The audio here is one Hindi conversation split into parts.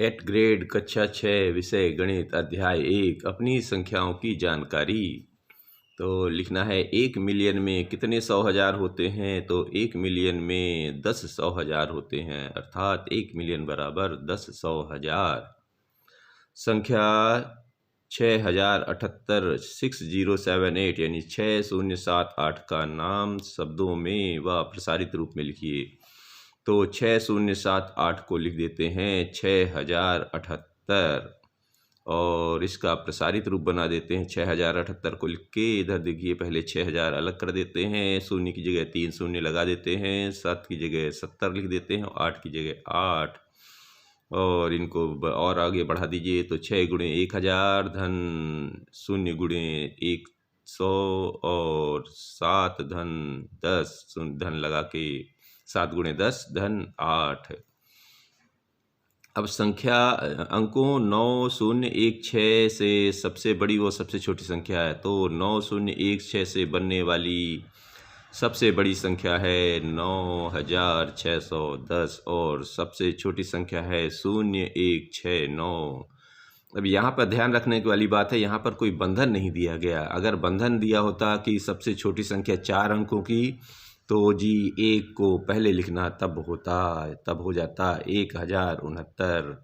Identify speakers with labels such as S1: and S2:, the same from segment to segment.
S1: एट ग्रेड कक्षा 6 विषय गणित अध्याय 1 अपनी संख्याओं की जानकारी। तो लिखना है 1 मिलियन में कितने 100,000 होते हैं। तो 1 मिलियन में 10 100,000 होते हैं, अर्थात 1 मिलियन बराबर 10 100,000। संख्या 6078 6078 यानी 6078 का नाम शब्दों में व प्रसारित रूप में लिखिए। तो 6078 को लिख देते हैं 6078 और इसका प्रसारित रूप बना देते हैं 6078 को लिख के इधर देखिए पहले 6000 अलग कर देते हैं, शून्य की जगह 3 शून्य लगा देते हैं, 7 की जगह 70 लिख देते हैं और 8 की जगह 8 और इनको और आगे बढ़ा दीजिए। तो 6 गुणे 1000 धन 0 गुणे 100 और 7 धन 10 धन लगा के 7 गुणे 10 धन 8। अब संख्या अंकों 9016 से सबसे बड़ी वो सबसे छोटी संख्या है। तो 9016 से बनने वाली सबसे बड़ी संख्या है 9610 और सबसे छोटी संख्या है 0169। अब यहाँ पर ध्यान रखने वाली बात है, यहाँ पर कोई बंधन नहीं दिया गया। अगर बंधन दिया होता कि सबसे छोटी संख्या 4 अंकों की तो जी 1 को पहले लिखना तब हो जाता 1069।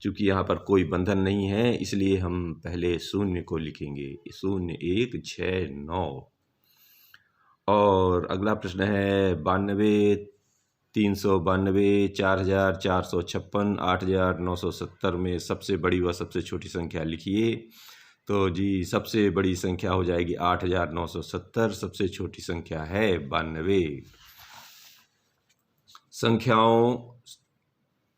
S1: चूँकि यहाँ पर कोई बंधन नहीं है इसलिए हम पहले 0 को लिखेंगे 0169। और अगला प्रश्न है 92 392 4456 8970 में सबसे बड़ी व सबसे छोटी संख्या लिखिए। तो जी सबसे बड़ी संख्या हो जाएगी 8970, सबसे छोटी संख्या है 92। संख्याओं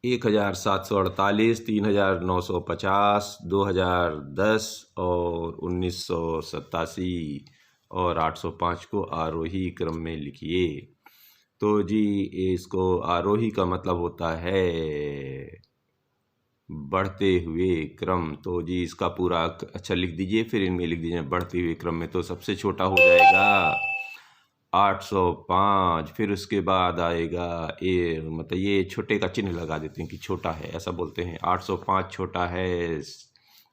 S1: 1748 3950 2010 और 1987 और 805 को आरोही क्रम में लिखिए। तो जी इसको आरोही का मतलब होता है बढ़ते हुए क्रम। तो जी इसका पूरा अच्छा लिख दीजिए, फिर इनमें लिख दीजिए बढ़ते हुए क्रम में। तो सबसे छोटा हो जाएगा 805, फिर उसके बाद आएगा मतलब ये छोटे का चिन्ह लगा देते हैं कि छोटा है, ऐसा बोलते हैं। 805 छोटा है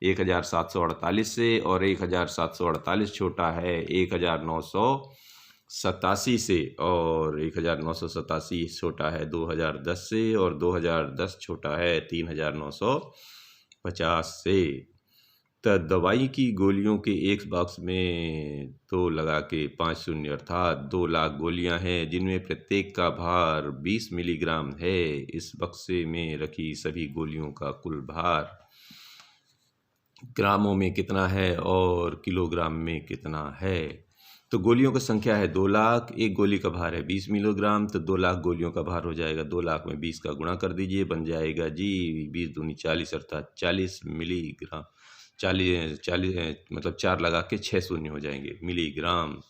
S1: 1748 से और 1748 छोटा है 1987 से और 1987 छोटा है 2010 से और 2010 छोटा है 3950 से। तो दवाई की गोलियों के एक बॉक्स में 2 लगा के 5 शून्य अर्थात 2 लाख गोलियां हैं जिनमें प्रत्येक का भार 20 मिलीग्राम है। इस बक्से में रखी सभी गोलियों का कुल भार ग्रामों में कितना है और किलोग्राम में कितना है। तो गोलियों की संख्या है 2 लाख, एक गोली का भार है 20 मिलीग्राम। तो 2 लाख गोलियों का भार हो जाएगा 2 लाख में 20 का गुणा कर दीजिए, बन जाएगा जी 20 दूनी 40 अर्थात 40 मिलीग्राम। 40 मतलब 4 लगा के 6 शून्य हो जाएंगे मिलीग्राम।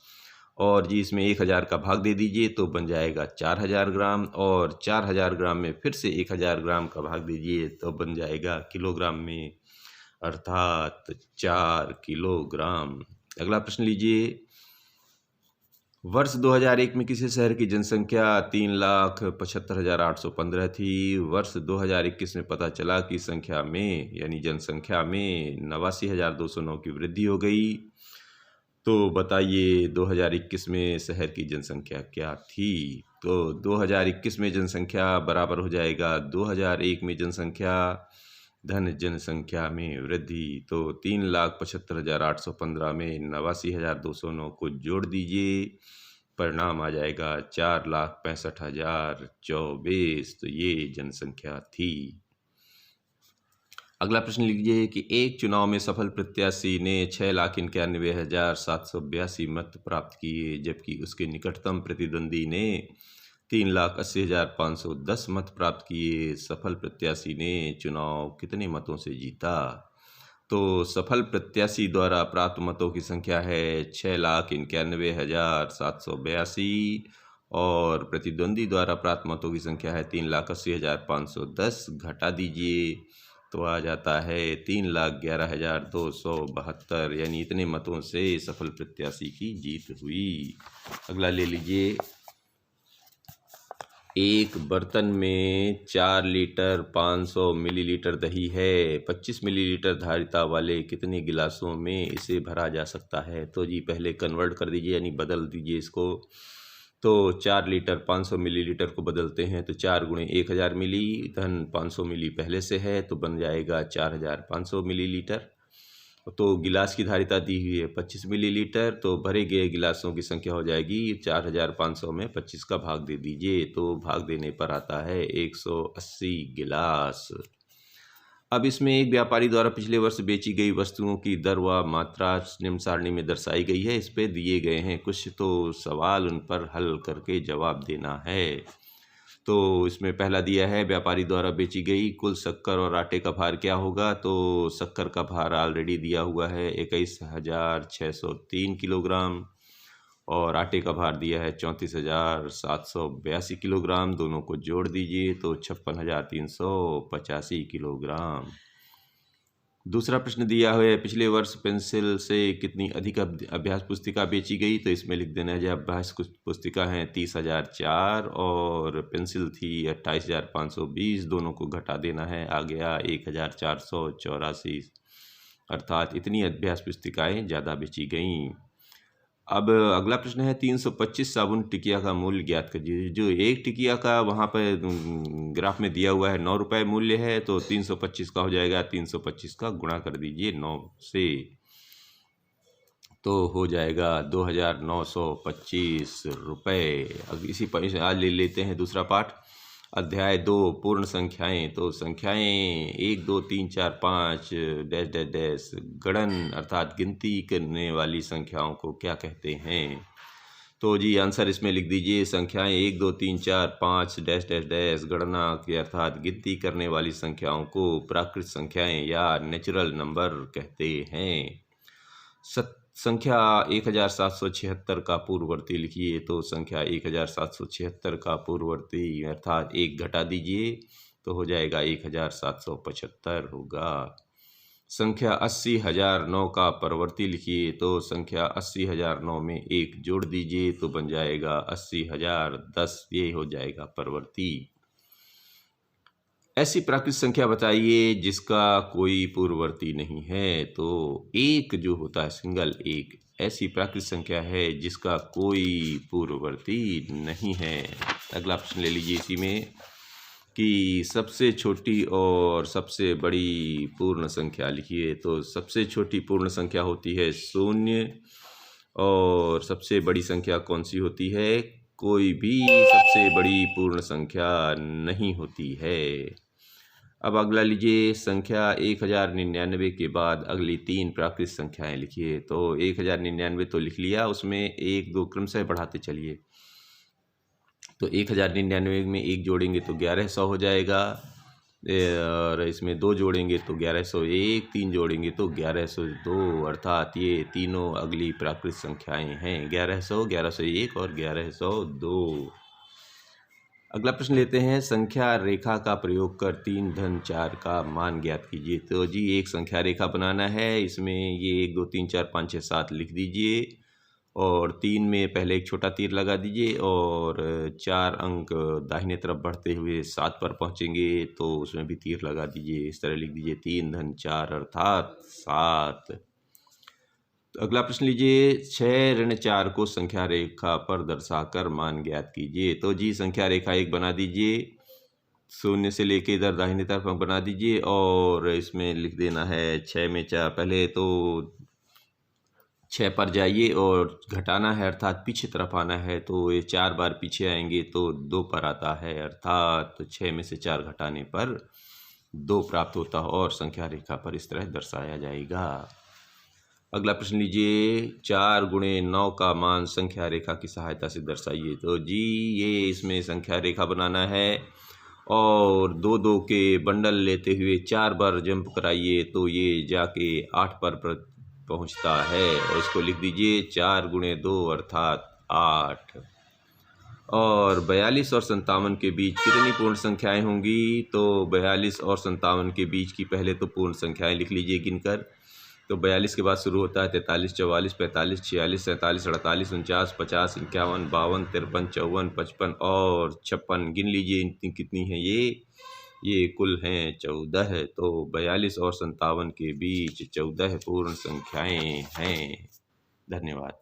S1: और जी इसमें 1000 का भाग दे दीजिए तो बन जाएगा 4000 ग्राम और 4000 ग्राम में फिर से 1000 ग्राम का भाग दीजिए तो बन जाएगा किलोग्राम में अर्थात 4 किलोग्राम। अगला प्रश्न लीजिए। वर्ष 2001 में किसी शहर की जनसंख्या 3,75,815 थी। वर्ष 2021 में पता चला कि संख्या में यानी जनसंख्या में 89,209 की वृद्धि हो गई। तो बताइए 2021 में शहर की जनसंख्या क्या थी। तो 2021 में जनसंख्या बराबर हो जाएगा 2001 में जनसंख्या धन जनसंख्या में वृद्धि। तो 3,75,815 में 89,209 को जोड़ दीजिए, परिणाम आ जाएगा 4,65,024। तो ये जनसंख्या थी। अगला प्रश्न लीजिए कि एक चुनाव में सफल प्रत्याशी ने 6,91,782 मत प्राप्त किए जबकि उसके निकटतम प्रतिद्वंदी ने 3,80,510 मत प्राप्त किए। सफल प्रत्याशी ने चुनाव कितने मतों से जीता। तो सफल प्रत्याशी द्वारा प्राप्त मतों की संख्या है 6,91,782 और प्रतिद्वंदी द्वारा प्राप्त मतों की संख्या है 3,80,510। घटा दीजिए तो आ जाता है 3,11,272, यानी इतने मतों से सफल प्रत्याशी की जीत हुई। अगला ले लीजिए। एक बर्तन में 4 लीटर 500 मिलीलीटर दही है। 25 मिलीलीटर धारिता वाले कितने गिलासों में इसे भरा जा सकता है? तो जी पहले कन्वर्ट कर दीजिए, यानी बदल दीजिए इसको। तो 4 लीटर 500 मिलीलीटर को बदलते हैं तो 4 गुणे 1000 मिली धन 500 मिली पहले से है तो बन जाएगा 4500 मिलीलीटर। तो गिलास की धारिता दी हुई है 25 मिलीलीटर, तो भरे गए गिलासों की संख्या हो जाएगी 4500 में 25 का भाग दे दीजिए, तो भाग देने पर आता है 180 गिलास। अब इसमें एक व्यापारी द्वारा पिछले वर्ष बेची गई वस्तुओं की दर व मात्रा निम्न सारणी में दर्शाई गई है। इस पे दिए गए हैं कुछ तो सवाल, उन पर हल करके जवाब देना है। तो इसमें पहला दिया है व्यापारी द्वारा बेची गई कुल शक्कर और आटे का भार क्या होगा। तो शक्कर का भार ऑलरेडी दिया हुआ है 21,603 किलोग्राम और आटे का भार दिया है 34,782 किलोग्राम। दोनों को जोड़ दीजिए तो 56,385 किलोग्राम। दूसरा प्रश्न दिया हुआ है पिछले वर्ष पेंसिल से कितनी अधिक अभ्यास पुस्तिका बेची गई। तो इसमें लिख देना है जब अभ्यास पुस्तिका हैं 30,004 और पेंसिल थी 28,520, दोनों को घटा देना है, आ गया 1,484, अर्थात इतनी अभ्यास पुस्तिकाएँ ज़्यादा बेची गईं। अब अगला प्रश्न है 325 साबुन टिकिया का मूल्य ज्ञात कीजिए। जो एक टिकिया का वहाँ पर ग्राफ में दिया हुआ है 9 रुपये मूल्य है, तो 325 का हो जाएगा 325 का गुणा कर दीजिए 9 से, तो हो जाएगा 2,925 रुपये। अब इसी पर आज ले लेते हैं दूसरा पाठ, अध्याय 2 पूर्ण संख्याएं। तो संख्याएं 1 2 3 4 5 डैश डैश डैश गणन अर्थात गिनती करने वाली संख्याओं को क्या कहते हैं। तो जी आंसर इसमें लिख दीजिए, संख्याएं 1 2 3 4 5 डैश डैश डैश गणना के अर्थात गिनती करने वाली संख्याओं को प्राकृत संख्याएं या नेचुरल नंबर कहते हैं। संख्या 1776 का पूर्ववर्ती लिखिए। तो संख्या 1776 का पूर्ववर्ती अर्थात 1 घटा दीजिए तो हो जाएगा 1775 होगा। संख्या 80,009 का परवर्ती लिखिए। तो संख्या 80,009 में 1 जोड़ दीजिए तो बन जाएगा 80,010, ये हो जाएगा परवर्ती। ऐसी प्राकृत संख्या बताइए जिसका कोई पूर्ववर्ती नहीं है। तो एक जो होता है सिंगल एक, ऐसी प्राकृत संख्या है जिसका कोई पूर्ववर्ती नहीं है। अगला प्रश्न ले लीजिए इसी में कि सबसे छोटी और सबसे बड़ी पूर्ण संख्या लिखिए। तो सबसे छोटी पूर्ण संख्या होती है 0 और सबसे बड़ी संख्या कौन सी होती है? कोई भी सबसे बड़ी पूर्ण संख्या नहीं होती है। अब अगला लीजिए, संख्या 1099 के बाद अगली 3 प्राकृत संख्याएं लिखिए। तो 1099 तो लिख लिया, उसमें 1 2 क्रमशः बढ़ाते चलिए। तो 1099 में 1 जोड़ेंगे तो 1100 हो जाएगा, और इसमें 2 जोड़ेंगे तो 1101, 3 जोड़ेंगे तो 1102, अर्थात ये तीनों अगली प्राकृत संख्याएं हैं 1100, 1101 और 1102। अगला प्रश्न लेते हैं, संख्या रेखा का प्रयोग कर 3 धन 4 का मान ज्ञात कीजिए। तो जी एक संख्या रेखा बनाना है, इसमें ये 1 2 3 4 5 6 7 लिख दीजिए और 3 में पहले एक छोटा तीर लगा दीजिए और 4 अंक दाहिने तरफ बढ़ते हुए 7 पर पहुंचेंगे तो उसमें भी तीर लगा दीजिए। इस तरह लिख दीजिए 3 धन 4 अर्थात 7। तो अगला प्रश्न लीजिए, 6 ऋण 4 को संख्या रेखा पर दर्शाकर मान ज्ञात कीजिए। तो जी संख्या रेखा एक बना दीजिए, 0 से लेके इधर दाहिने तरफ बना दीजिए और इसमें लिख देना है 6 में 4। पहले तो 6 पर जाइए और घटाना है अर्थात पीछे तरफ आना है, तो ये 4 बार पीछे आएंगे तो 2 पर आता है, अर्थात 6 में से 4 घटाने पर 2 प्राप्त होता है और संख्या रेखा पर इस तरह दर्शाया जाएगा। अगला प्रश्न लीजिए, 4 गुणे 9 का मान संख्या रेखा की सहायता से दर्शाइए। तो जी ये इसमें संख्या रेखा बनाना है और 2 2 के बंडल लेते हुए 4 बार जंप कराइए तो ये जाके 8 पर पहुंचता है और इसको लिख दीजिए 4 गुणे 2 अर्थात 8। और 42 और 57 के बीच कितनी पूर्ण संख्याएं होंगी? तो 42 और 57 के बीच की पहले तो पूर्ण संख्याएं लिख लीजिए गिनकर। तो 42 के बाद शुरू होता है 43, 44, 45, 46, 47, 48, 49, 50, 51, 52, 53, 54, 55 और 56। गिन लीजिए इतनी कितनी हैं ये कुल हैं 14। तो 42 और 57 के बीच 14 पूर्ण संख्याएं हैं। धन्यवाद।